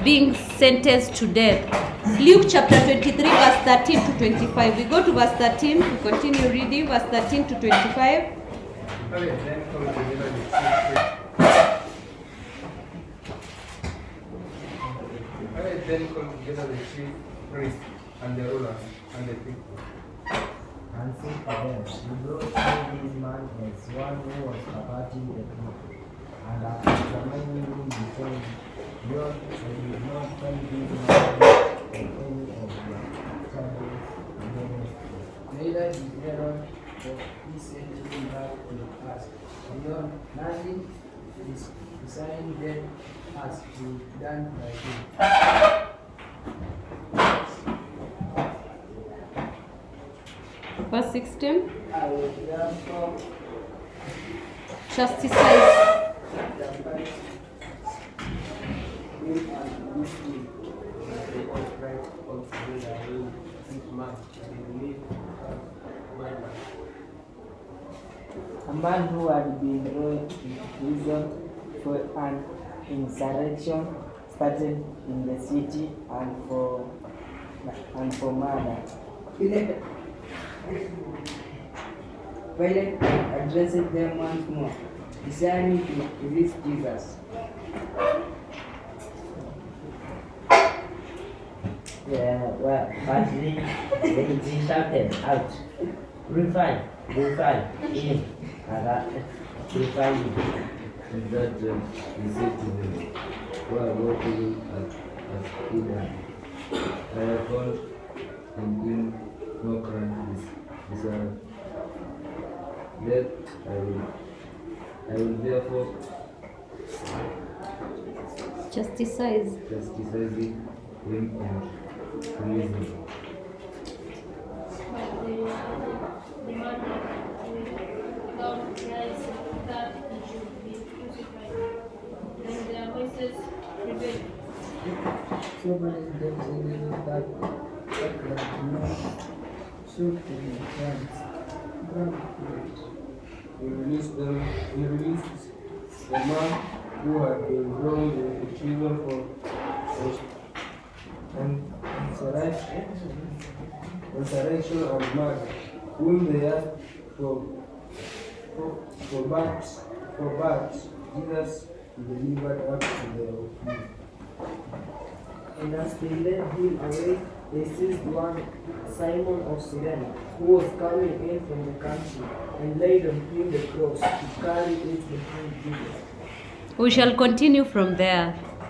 being sentenced to death. Luke chapter 23, verse 13 to 25. We go to verse 13. We continue reading verse 13 to 25. Then called together the chief priests and the rulers and the people. And said to them, "You brought me this man as one who was perverting the people, and after examining him before you, I did not find this man in any of your charges against him. Neither did Herod, for he sent him back to us. Beyond nothing is designed them as to done by him." Verse 16. I will therefore Chastise. sacrifice him and this week, the upright altogether will this man and believe my man. A man who had been thrown into prison for an insurrection started in the city and for murder. Pilate addressed them once more, desiring to release Jesus. Finally, they shouted out, "Crucify him, crucify him." In that time, he said to them, "Why what you has killed him? I have found in him no crime besides death. I will therefore Chastise. chastise him and release him." But they demanded without Christ that he should be crucified. Then their voices rebelled. So many them saying that no should be He released the man who had been thrown into prison for insurrection and murder, whom they asked but Jesus delivered up to their will. And as they led him away, they seized one Simon of Cyrene, who was coming in from the country, and laid on him the cross to carry it behind Jesus. We shall continue from there.